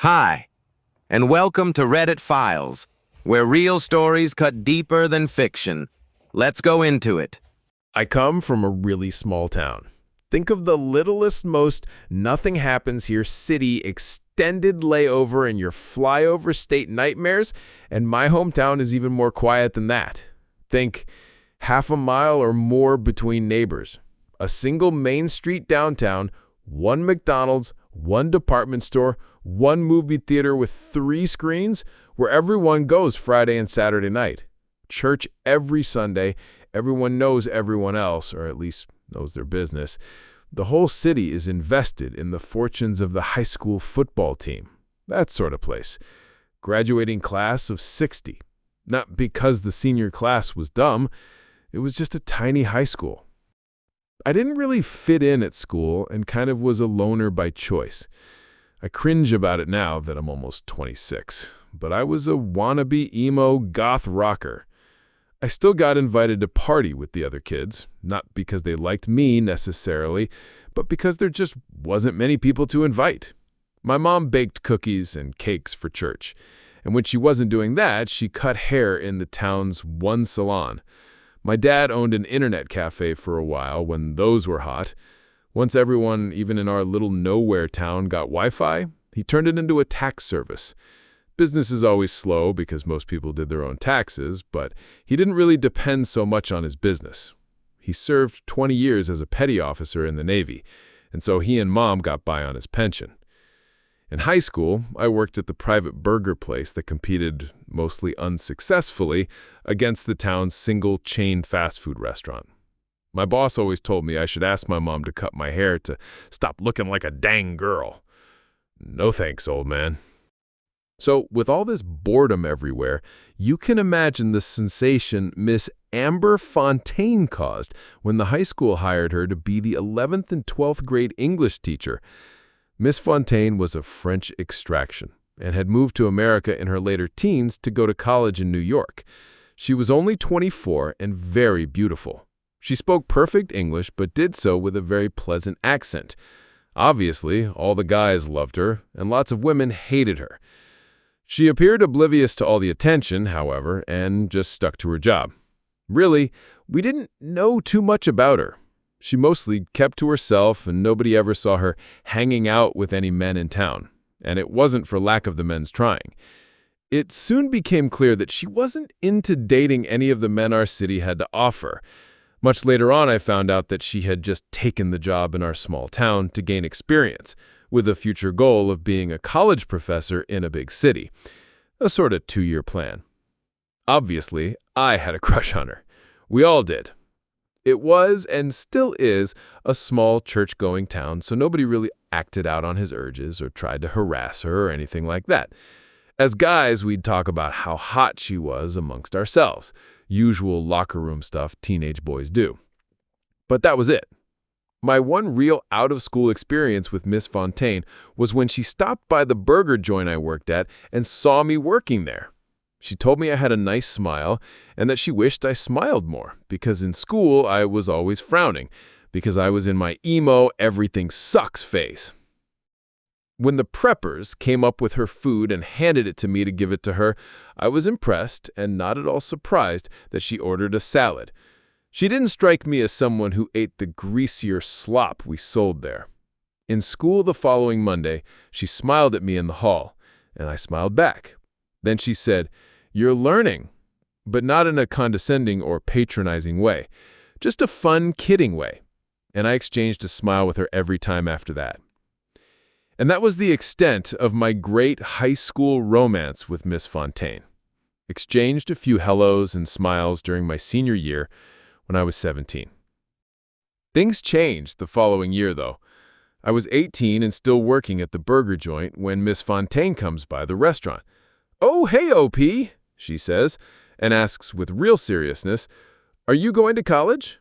Hi, and welcome to Reddit Files, where real stories cut deeper than fiction. Let's go into it. I come from a really small town. Think of the littlest, most nothing happens here city extended layover in your flyover state nightmares, and my hometown is even more quiet than that. Think half a mile or more between neighbors. A single main street downtown, one McDonald's, one department store, one movie theater with 3 screens where everyone goes Friday and Saturday night. Church every Sunday. Everyone knows everyone else, or at least knows their business. The whole city is invested in the fortunes of the high school football team. That sort of place. Graduating class of 60. Not because the senior class was dumb. It was just a tiny high school. I didn't really fit in at school and kind of was a loner by choice. I cringe about it now that I'm almost 26, but I was a wannabe emo goth rocker. I still got invited to party with the other kids, not because they liked me necessarily, but because there just wasn't many people to invite. My mom baked cookies and cakes for church, and when she wasn't doing that, she cut hair in the town's one salon. My dad owned an internet cafe for a while when those were hot. Once everyone, even in our little nowhere town, got Wi-Fi, he turned it into a tax service. Business is always slow because most people did their own taxes, but he didn't really depend so much on his business. He served 20 years as a petty officer in the Navy, and so he and Mom got by on his pension. In high school, I worked at the private burger place that competed, mostly unsuccessfully, against the town's single-chain fast food restaurant. My boss always told me I should ask my mom to cut my hair to stop looking like a dang girl. No thanks, old man. So, with all this boredom everywhere, you can imagine the sensation Miss Amber Fontaine caused when the high school hired her to be the 11th and 12th grade English teacher. Miss Fontaine was of French extraction and had moved to America in her later teens to go to college in New York. She was only 24 and very beautiful. She spoke perfect English but did so with a very pleasant accent. Obviously, all the guys loved her and lots of women hated her. She appeared oblivious to all the attention, however, and just stuck to her job. Really, we didn't know too much about her. She mostly kept to herself, and nobody ever saw her hanging out with any men in town, and it wasn't for lack of the men's trying. It soon became clear that she wasn't into dating any of the men our city had to offer. Much later on, I found out that she had just taken the job in our small town to gain experience, with a future goal of being a college professor in a big city. A sort of 2-year plan. Obviously, I had a crush on her. We all did. It was, and still is, a small church-going town, so nobody really acted out on his urges or tried to harass her or anything like that. As guys, we'd talk about how hot she was amongst ourselves. Usual locker room stuff teenage boys do. But that was it. My one real out-of-school experience with Miss Fontaine was when she stopped by the burger joint I worked at and saw me working there. She told me I had a nice smile and that she wished I smiled more because in school I was always frowning because I was in my emo everything sucks phase. When the preppers came up with her food and handed it to me to give it to her, I was impressed and not at all surprised that she ordered a salad. She didn't strike me as someone who ate the greasier slop we sold there. In school the following Monday, she smiled at me in the hall, and I smiled back. Then she said, "You're learning," but not in a condescending or patronizing way, just a fun, kidding way. And I exchanged a smile with her every time after that. And that was the extent of my great high school romance with Miss Fontaine. Exchanged a few hellos and smiles during my senior year when I was 17. Things changed the following year, though. I was 18 and still working at the burger joint when Miss Fontaine comes by the restaurant. "Oh, hey, OP," she says, and asks with real seriousness, "Are you going to college?"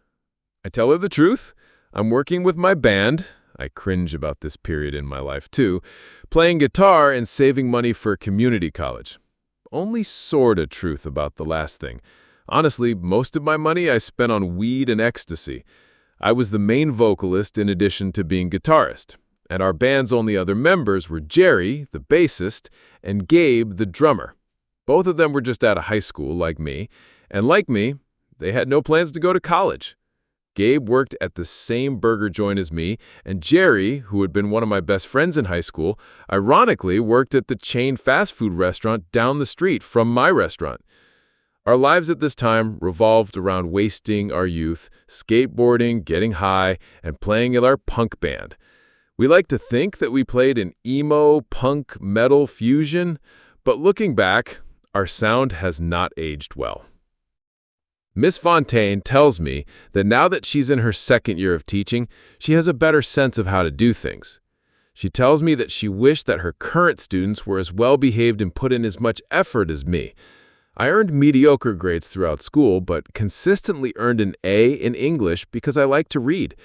I tell her the truth. I'm working with my band. I cringe about this period in my life, too. Playing guitar and saving money for community college. Only sorta truth about the last thing. Honestly, most of my money I spent on weed and ecstasy. I was the main vocalist in addition to being guitarist. and our band's only other members were Jerry, the bassist, and Gabe, the drummer. Both of them were just out of high school, like me, and like me, they had no plans to go to college. Gabe worked at the same burger joint as me, and Jerry, who had been one of my best friends in high school, ironically worked at the chain fast food restaurant down the street from my restaurant. Our lives at this time revolved around wasting our youth, skateboarding, getting high, and playing in our punk band. We like to think that we played an emo, punk, metal fusion, but looking back, our sound has not aged well. Miss Fontaine tells me that now that she's in her second year of teaching, she has a better sense of how to do things. She tells me that she wished that her current students were as well behaved and put in as much effort as me. I earned mediocre grades throughout school, but consistently earned an A in English because I like to read.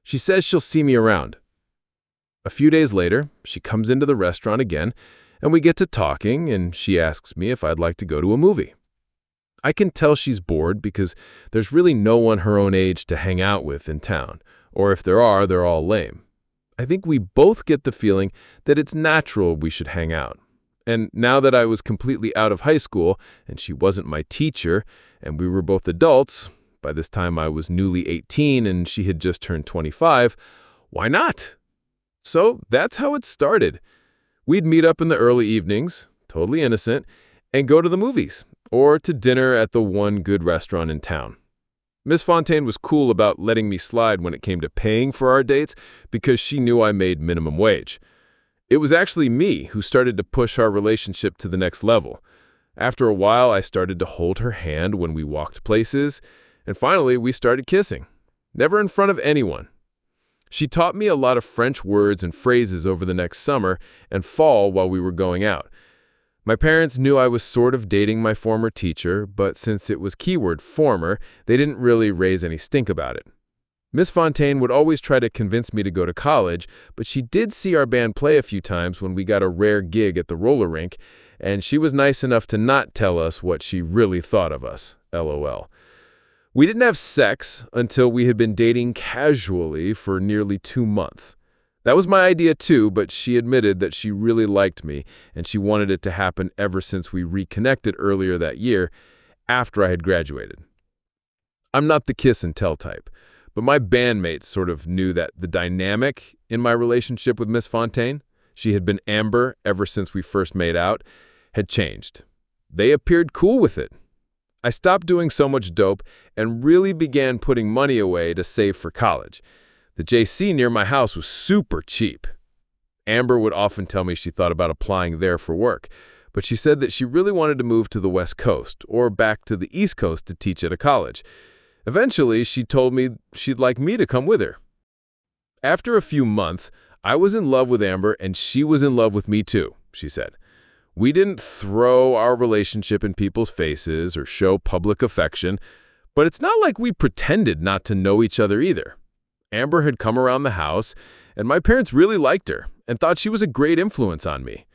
She says she'll see me around. A few days later, she comes into the restaurant again, and we get to talking, and she asks me if I'd like to go to a movie. I can tell she's bored because there's really no one her own age to hang out with in town, or if there are, they're all lame. I think we both get the feeling that it's natural we should hang out. And now that I was completely out of high school, and she wasn't my teacher, and we were both adults, by this time I was newly 18 and she had just turned 25, why not? So that's how it started. We'd meet up in the early evenings, totally innocent, and go to the movies, or to dinner at the one good restaurant in town. Miss Fontaine was cool about letting me slide when it came to paying for our dates because she knew I made minimum wage. It was actually me who started to push our relationship to the next level. After a while, I started to hold her hand when we walked places, and finally we started kissing. Never in front of anyone. She taught me a lot of French words and phrases over the next summer and fall while we were going out. My parents knew I was sort of dating my former teacher, but since it was keyword former, they didn't really raise any stink about it. Miss Fontaine would always try to convince me to go to college, but she did see our band play a few times when we got a rare gig at the roller rink, and she was nice enough to not tell us what she really thought of us, LOL. We didn't have sex until we had been dating casually for nearly 2 months. That was my idea too, but she admitted that she really liked me and she wanted it to happen ever since we reconnected earlier that year after I had graduated. I'm not the kiss and tell type, but my bandmates sort of knew that the dynamic in my relationship with Miss Fontaine, she had been Amber ever since we first made out, had changed. They appeared cool with it. I stopped doing so much dope and really began putting money away to save for college. The JC near my house was super cheap. Amber would often tell me she thought about applying there for work, but she said that she really wanted to move to the West Coast or back to the East Coast to teach at a college. Eventually, she told me she'd like me to come with her. After a few months, I was in love with Amber and she was in love with me too, she said. We didn't throw our relationship in people's faces or show public affection, but it's not like we pretended not to know each other either. Amber had come around the house, and my parents really liked her and thought she was a great influence on me.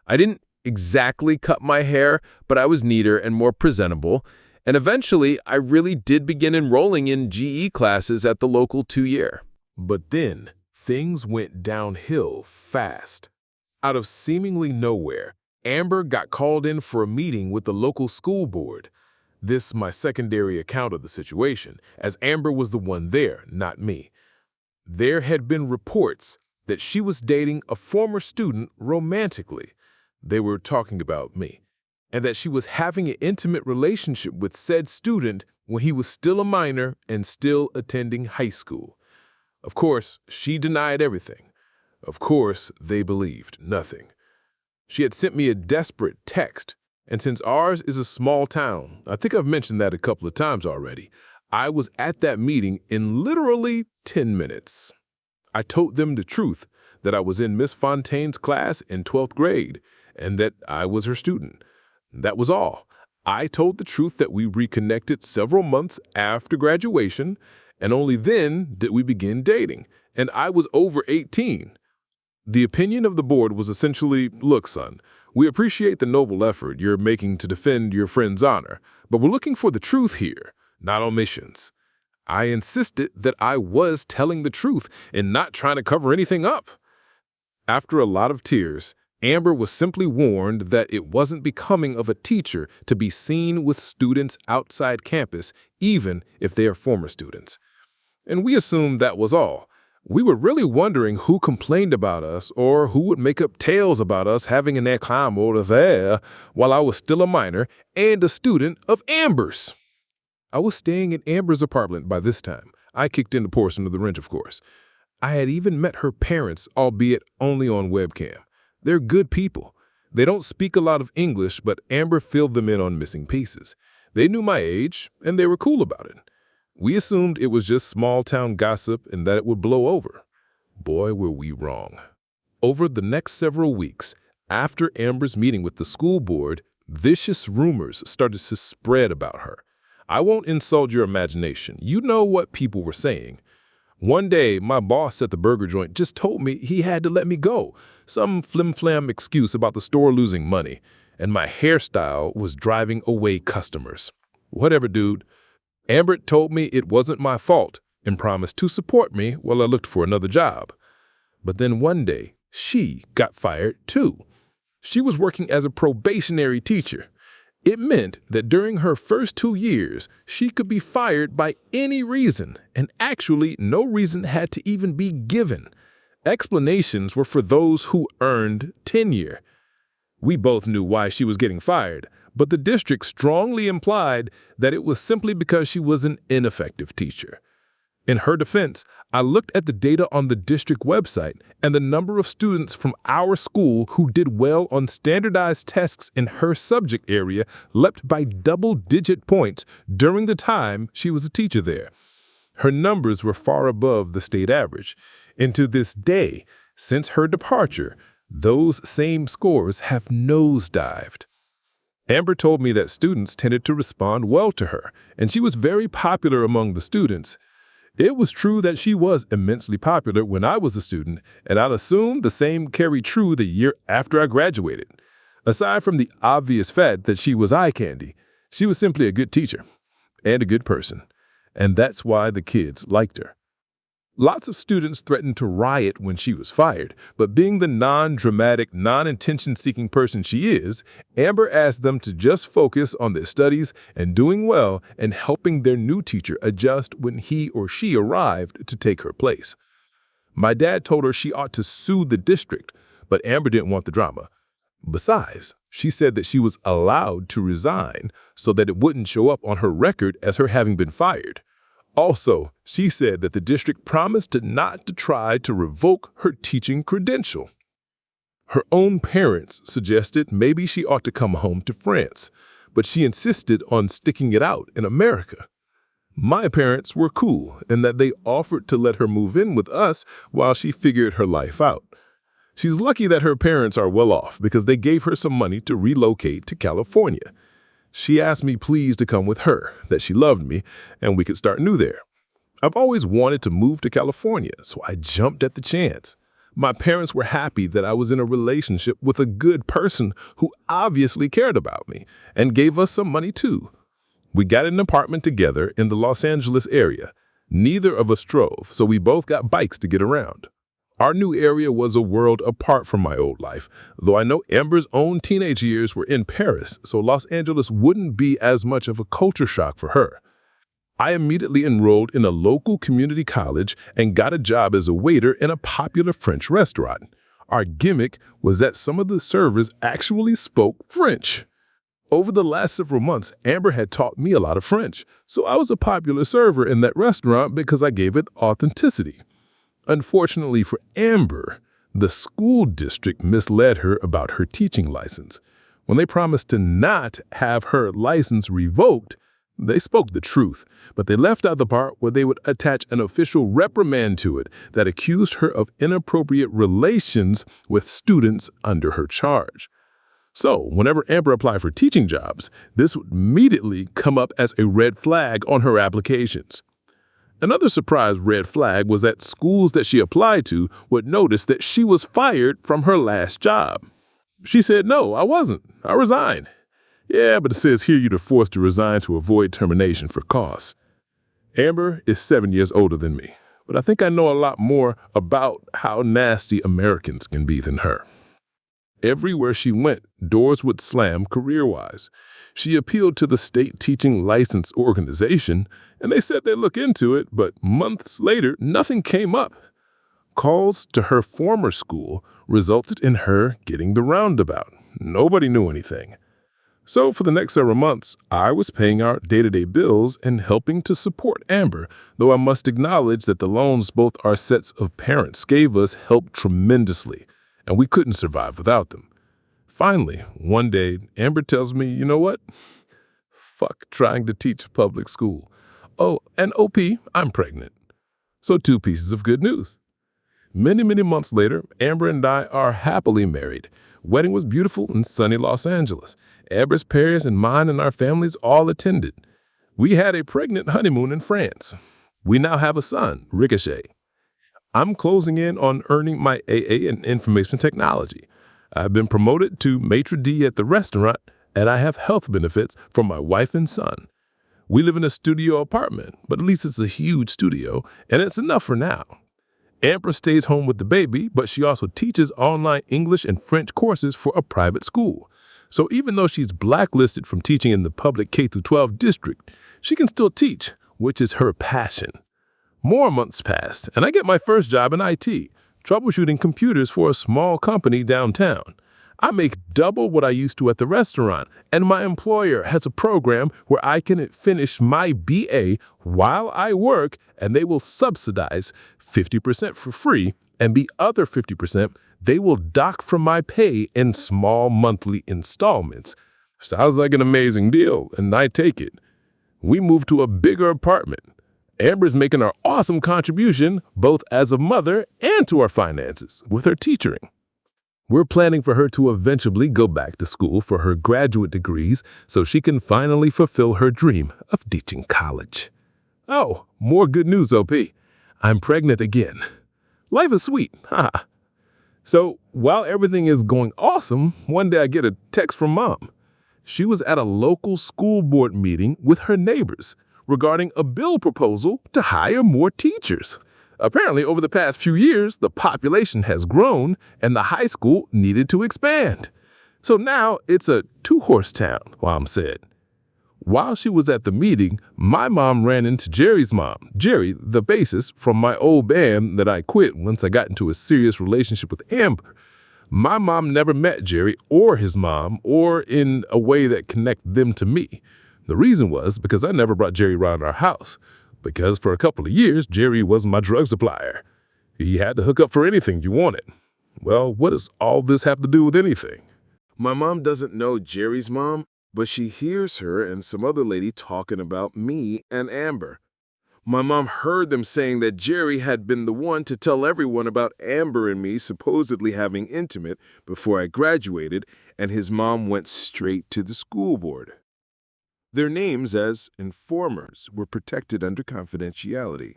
I didn't exactly cut my hair, but I was neater and more presentable, and eventually I really did begin enrolling in GE classes at the local 2-year. But then, things went downhill fast. Out of seemingly nowhere, Amber got called in for a meeting with the local school board. This my secondary account of the situation, as Amber was the one there, not me. There had been reports that she was dating a former student romantically. They were talking about me. And that she was having an intimate relationship with said student when he was still a minor and still attending high school. Of course, she denied everything. Of course, they believed nothing. She had sent me a desperate text, and since ours is a small town, I think I've mentioned that a couple of times already, I was at that meeting in literally 10 minutes. I told them the truth, that I was in Miss Fontaine's class in 12th grade, and that I was her student. That was all. I told the truth that we reconnected several months after graduation, and only then did we begin dating, and I was over 18. The opinion of the board was essentially, look, son, we appreciate the noble effort you're making to defend your friend's honor, but we're looking for the truth here, not omissions. I insisted that I was telling the truth and not trying to cover anything up. After a lot of tears, Amber was simply warned that it wasn't becoming of a teacher to be seen with students outside campus, even if they are former students. And we assumed that was all. We were really wondering who complained about us or who would make up tales about us having an éclair over there while I was still a minor and a student of Amber's. I was staying in Amber's apartment by this time. I kicked in a portion of the rent, of course. I had even met her parents, albeit only on webcam. They're good people. They don't speak a lot of English, but Amber filled them in on missing pieces. They knew my age, and they were cool about it. We assumed it was just small-town gossip and that it would blow over. Boy, were we wrong. Over the next several weeks, after Amber's meeting with the school board, vicious rumors started to spread about her. I won't insult your imagination. You know what people were saying. One day, my boss at the burger joint just told me he had to let me go. Some flim-flam excuse about the store losing money, and my hairstyle was driving away customers. Whatever, dude. Amber told me it wasn't my fault and promised to support me while I looked for another job. But then one day, she got fired too. She was working as a probationary teacher. It meant that during her first 2 years, she could be fired by any reason, and actually no reason had to even be given. Explanations were for those who earned tenure. We both knew why she was getting fired, but the district strongly implied that it was simply because she was an ineffective teacher. In her defense, I looked at the data on the district website, and the number of students from our school who did well on standardized tests in her subject area leapt by double-digit points during the time she was a teacher there. Her numbers were far above the state average, and to this day, since her departure, those same scores have nosedived. Amber told me that students tended to respond well to her, and she was very popular among the students. It was true that she was immensely popular when I was a student, and I'd assume the same carried true the year after I graduated. Aside from the obvious fact that she was eye candy, she was simply a good teacher and a good person, and that's why the kids liked her. Lots of students threatened to riot when she was fired, but being the non-dramatic, non-attention-seeking person she is, Amber asked them to just focus on their studies and doing well and helping their new teacher adjust when he or she arrived to take her place. My dad told her she ought to sue the district, but Amber didn't want the drama. Besides, she said that she was allowed to resign so that it wouldn't show up on her record as her having been fired. Also, she said that the district promised not to try to revoke her teaching credential. Her own parents suggested maybe she ought to come home to France, but she insisted on sticking it out in America. My parents were cool in that they offered to let her move in with us while she figured her life out. She's lucky that her parents are well off because they gave her some money to relocate to California. She asked me please to come with her, that she loved me, and we could start new there. I've always wanted to move to California, so I jumped at the chance. My parents were happy that I was in a relationship with a good person who obviously cared about me, and gave us some money too. We got an apartment together in the Los Angeles area. Neither of us drove, so we both got bikes to get around. Our new area was a world apart from my old life, though I know Amber's own teenage years were in Paris, so Los Angeles wouldn't be as much of a culture shock for her. I immediately enrolled in a local community college and got a job as a waiter in a popular French restaurant. Our gimmick was that some of the servers actually spoke French. Over the last several months, Amber had taught me a lot of French, so I was a popular server in that restaurant because I gave it authenticity. Unfortunately for Amber, the school district misled her about her teaching license. When they promised to not have her license revoked, they spoke the truth, but they left out the part where they would attach an official reprimand to it that accused her of inappropriate relations with students under her charge. So, whenever Amber applied for teaching jobs, this would immediately come up as a red flag on her applications. Another surprise red flag was that schools that she applied to would notice that she was fired from her last job. She said, "No, I wasn't. I resigned." "Yeah, but it says here you're forced to resign to avoid termination for cause." Amber is 7 years older than me. but I think I know a lot more about how nasty Americans can be than her. Everywhere she went, doors would slam career-wise. She appealed to the state teaching license organization, and they said they'd look into it, but months later, nothing came up. Calls to her former school resulted in her getting the roundabout. Nobody knew anything. So for the next several months, I was paying our day-to-day bills and helping to support Amber, though I must acknowledge that the loans both our sets of parents gave us helped tremendously, and we couldn't survive without them. Finally, one day, Amber tells me, you know what? Fuck trying to teach public school. Oh, and OP, I'm pregnant. So 2 pieces of good news. Many, many months later, Amber and I are happily married. Wedding was beautiful in sunny Los Angeles. Amber's parents and mine and our families all attended. We had a pregnant honeymoon in France. We now have a son, Ricochet. I'm closing in on earning my AA in information technology. I've been promoted to maitre d' at the restaurant, and I have health benefits for my wife and son. We live in a studio apartment, but at least it's a huge studio, and it's enough for now. Amber stays home with the baby, but she also teaches online English and French courses for a private school. So even though she's blacklisted from teaching in the public K-12 district, she can still teach, which is her passion. More months passed, and I get my first job in IT, troubleshooting computers for a small company downtown. I make double what I used to at the restaurant, and my employer has a program where I can finish my BA while I work, and they will subsidize 50% for free, and the other 50% they will dock from my pay in small monthly installments. Sounds like an amazing deal, and I take it. We move to a bigger apartment. Amber's making our awesome contribution, both as a mother and to our finances, with her teaching. We're planning for her to eventually go back to school for her graduate degrees so she can finally fulfill her dream of teaching college. Oh, more good news, OP. I'm pregnant again. Life is sweet, haha. So while everything is going awesome, one day I get a text from Mom. She was at a local school board meeting with her neighbors regarding a bill proposal to hire more teachers. Apparently, over the past few years, the population has grown and the high school needed to expand. So now it's a two-horse town, Mom said. While she was at the meeting, my mom ran into Jerry's mom, Jerry, the bassist from my old band that I quit once I got into a serious relationship with Amber. My mom never met Jerry or his mom or in a way that connected them to me. The reason was because I never brought Jerry around our house. Because for a couple of years, Jerry was my drug supplier. He had to hook up for anything you wanted. Well, what does all this have to do with anything? My mom doesn't know Jerry's mom, but she hears her and some other lady talking about me and Amber. My mom heard them saying that Jerry had been the one to tell everyone about Amber and me supposedly having intimate before I graduated, and his mom went straight to the school board. Their names as informers were protected under confidentiality.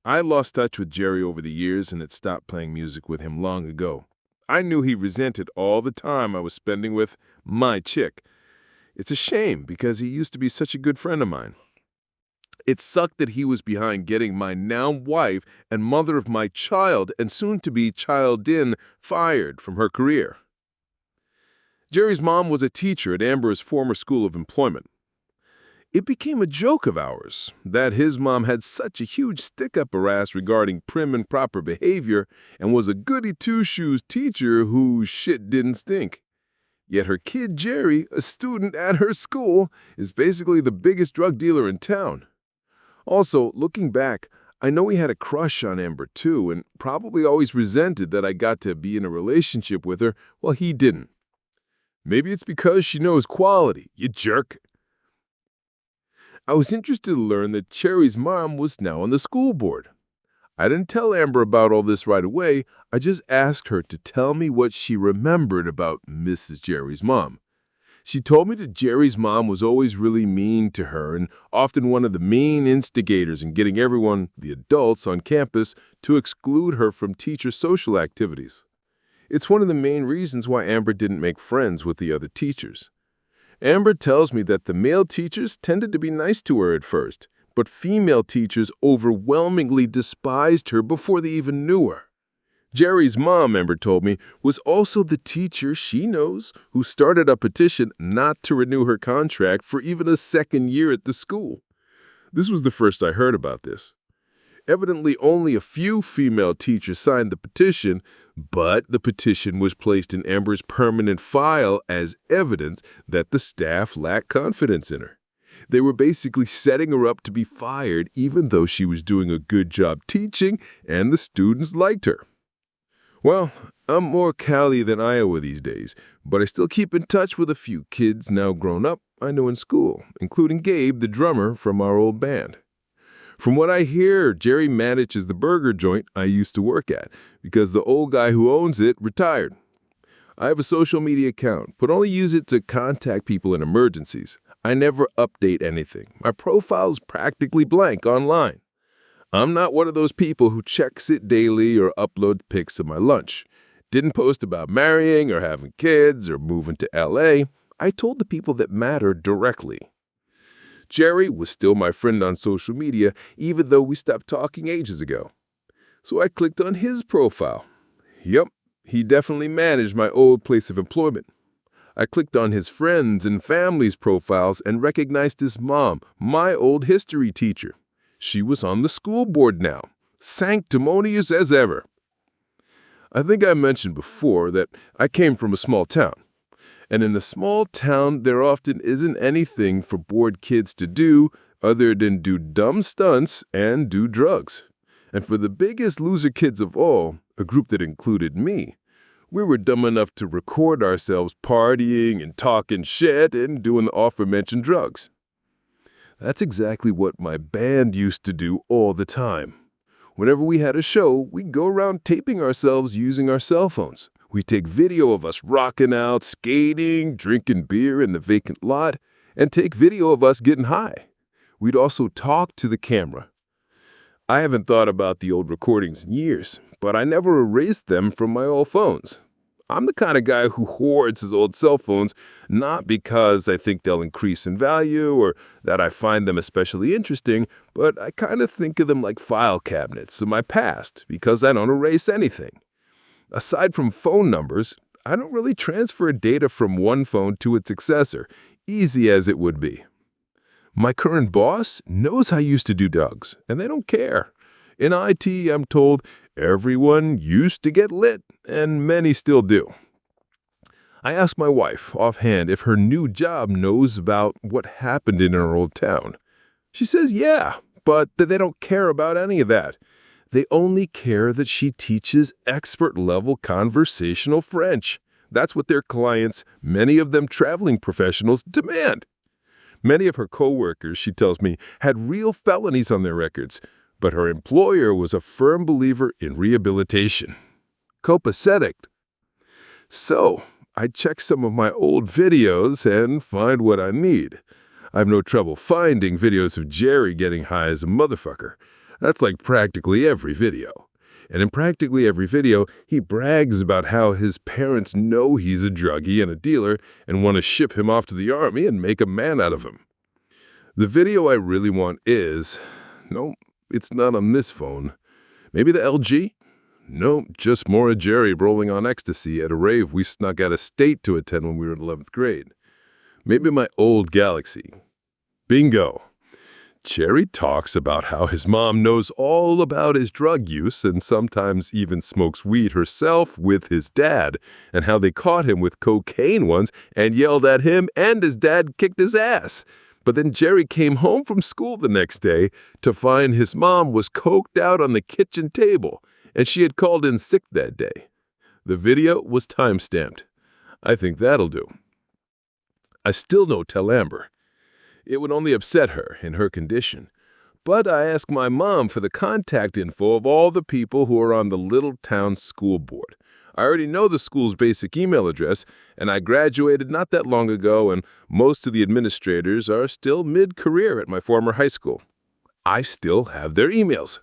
I lost touch with Jerry over the years and had stopped playing music with him long ago. I knew he resented all the time I was spending with my chick. It's a shame because he used to be such a good friend of mine. It sucked that he was behind getting my now wife and mother of my child and soon-to-be child-in fired from her career. Jerry's mom was a teacher at Amber's former school of employment. It became a joke of ours that his mom had such a huge stick-up her ass regarding prim and proper behavior and was a goody-two-shoes teacher whose shit didn't stink. Yet her kid Jerry, a student at her school, is basically the biggest drug dealer in town. Also, looking back, I know he had a crush on Amber too and probably always resented that I got to be in a relationship with her while he didn't. Maybe it's because she knows quality, you jerk. I was interested to learn that Cherry's mom was now on the school board. I didn't tell Amber about all this right away. I just asked her to tell me what she remembered about Mrs. Jerry's mom. She told me that Jerry's mom was always really mean to her and often one of the main instigators in getting everyone, the adults on campus, to exclude her from teacher social activities. It's one of the main reasons why Amber didn't make friends with the other teachers. Amber tells me that the male teachers tended to be nice to her at first, but female teachers overwhelmingly despised her before they even knew her. Jerry's mom, Amber told me, was also the teacher she knows who started a petition not to renew her contract for even a second year at the school. This was the first I heard about this. Evidently, only a few female teachers signed the petition, but the petition was placed in Amber's permanent file as evidence that the staff lacked confidence in her. They were basically setting her up to be fired even though she was doing a good job teaching and the students liked her. Well, I'm more Cali than Iowa these days, but I still keep in touch with a few kids now grown up I know in school, including Gabe, the drummer from our old band. From what I hear, Jerry manages the burger joint I used to work at because the old guy who owns it retired. I have a social media account, but only use it to contact people in emergencies. I never update anything. My profile's practically blank online. I'm not one of those people who checks it daily or upload pics of my lunch. Didn't post about marrying or having kids or moving to LA. I told the people that matter directly. Jerry was still my friend on social media, even though we stopped talking ages ago. So I clicked on his profile. Yup, he definitely managed my old place of employment. I clicked on his friends and family's profiles and recognized his mom, my old history teacher. She was on the school board now, sanctimonious as ever. I think I mentioned before that I came from a small town. And in a small town, there often isn't anything for bored kids to do other than do dumb stunts and do drugs. And for the biggest loser kids of all, a group that included me, we were dumb enough to record ourselves partying and talking shit and doing the aforementioned drugs. That's exactly what my band used to do all the time. Whenever we had a show, we'd go around taping ourselves using our cell phones. We'd take video of us rocking out, skating, drinking beer in the vacant lot, and take video of us getting high. We'd also talk to the camera. I haven't thought about the old recordings in years, but I never erased them from my old phones. I'm the kind of guy who hoards his old cell phones, not because I think they'll increase in value or that I find them especially interesting, but I kind of think of them like file cabinets of my past because I don't erase anything. Aside from phone numbers, I don't really transfer data from one phone to its successor, easy as it would be. My current boss knows I used to do drugs, and they don't care. In IT, I'm told everyone used to get lit, and many still do. I asked my wife offhand if her new job knows about what happened in her old town. She says yeah, but that they don't care about any of that. They only care that she teaches expert-level conversational French. That's what their clients, many of them traveling professionals, demand. Many of her coworkers, she tells me, had real felonies on their records, but her employer was a firm believer in rehabilitation. Copacetic. So, I check some of my old videos and find what I need. I have no trouble finding videos of Jerry getting high as a motherfucker. That's like practically every video. And in practically every video, he brags about how his parents know he's a druggie and a dealer and want to ship him off to the army and make a man out of him. The video I really want is... No, it's not on this phone. Maybe the LG? No, just more of Jerry rolling on ecstasy at a rave we snuck out of state to attend when we were in 11th grade. Maybe my old Galaxy. Bingo! Jerry talks about how his mom knows all about his drug use and sometimes even smokes weed herself with his dad, and how they caught him with cocaine once and yelled at him and his dad kicked his ass. But then Jerry came home from school the next day to find his mom was coked out on the kitchen table, and she had called in sick that day. The video was time-stamped. I think that'll do. I still don't tell Amber. It would only upset her in her condition. But I asked my mom for the contact info of all the people who are on the little town school board. I already know the school's basic email address, and I graduated not that long ago, and most of the administrators are still mid-career at my former high school. I still have their emails.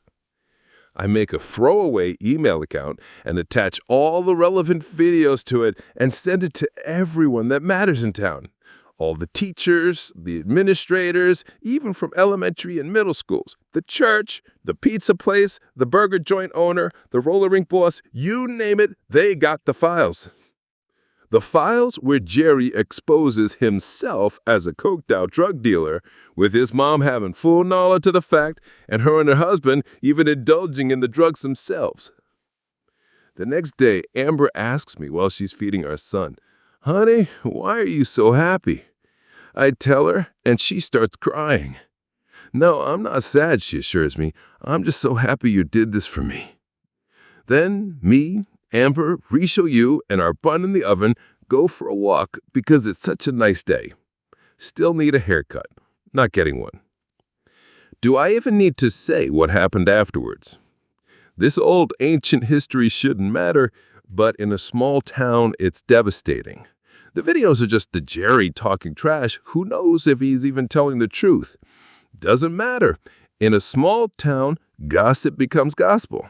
I make a throwaway email account and attach all the relevant videos to it and send it to everyone that matters in town. All the teachers, the administrators, even from elementary and middle schools, the church, the pizza place, the burger joint owner, the roller rink boss, you name it, they got the files. The files where Jerry exposes himself as a coked-out drug dealer, with his mom having full knowledge of the fact and her and her husband even indulging in the drugs themselves. The next day, Amber asks me while she's feeding our son, "Honey, why are you so happy?" I tell her, and she starts crying. "No, I'm not sad," she assures me. "I'm just so happy you did this for me." Then me, Amber, Richelieu, and our bun in the oven go for a walk because it's such a nice day. Still need a haircut. Not getting one. Do I even need to say what happened afterwards? This old ancient history shouldn't matter, but in a small town, it's devastating. The videos are just the Jerry talking trash. Who knows if he's even telling the truth? Doesn't matter. In a small town, gossip becomes gospel.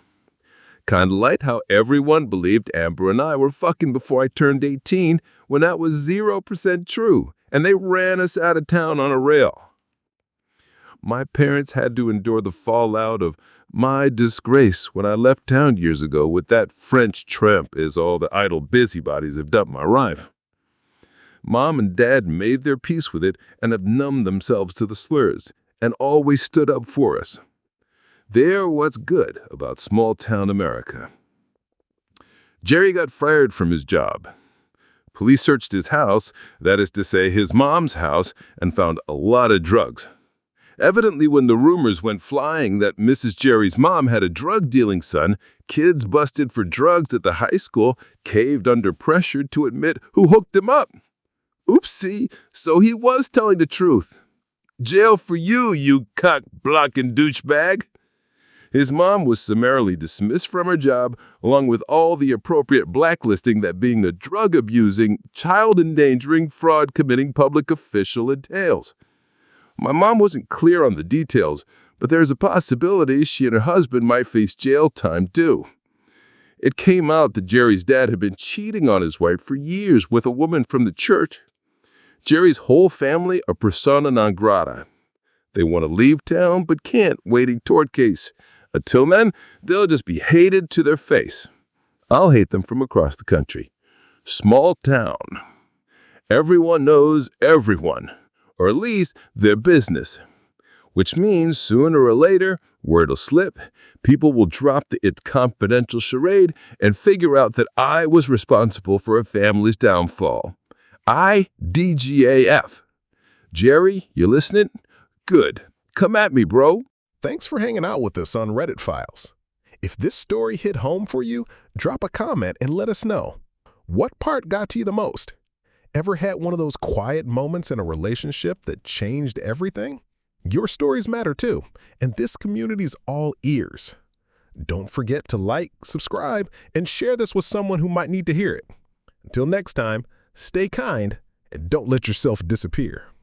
Kind of like how everyone believed Amber and I were fucking before I turned 18 when that was 0% true, and they ran us out of town on a rail. My parents had to endure the fallout of my disgrace when I left town years ago with that French tramp as all the idle busybodies have dumped my rife. Mom and Dad made their peace with it and have numbed themselves to the slurs and always stood up for us. They're what's good about small-town America. Jerry got fired from his job. Police searched his house, that is to say his mom's house, and found a lot of drugs. Evidently, when the rumors went flying that Mrs. Jerry's mom had a drug-dealing son, kids busted for drugs at the high school caved under pressure to admit who hooked him up. Oopsie, so he was telling the truth. Jail for you, you cock-blocking douchebag. His mom was summarily dismissed from her job, along with all the appropriate blacklisting that being a drug-abusing, child-endangering, fraud-committing public official entails. My mom wasn't clear on the details, but there's a possibility she and her husband might face jail time too. It came out that Jerry's dad had been cheating on his wife for years with a woman from the church. Jerry's whole family are persona non grata. They want to leave town but can't, waiting toward case. Until then, they'll just be hated to their face. I'll hate them from across the country. Small town. Everyone knows everyone, or at least their business. Which means sooner or later, word will slip, people will drop the "it's confidential" charade and figure out that I was responsible for a family's downfall. IDGAF. Jerry, you listening? Good. Come at me, bro. Thanks for hanging out with us on Reddit Files. If this story hit home for you, drop a comment and let us know. What part got to you the most? Ever had one of those quiet moments in a relationship that changed everything? Your stories matter too, and this community's all ears. Don't forget to like, subscribe, and share this with someone who might need to hear it. Until next time, stay kind and don't let yourself disappear.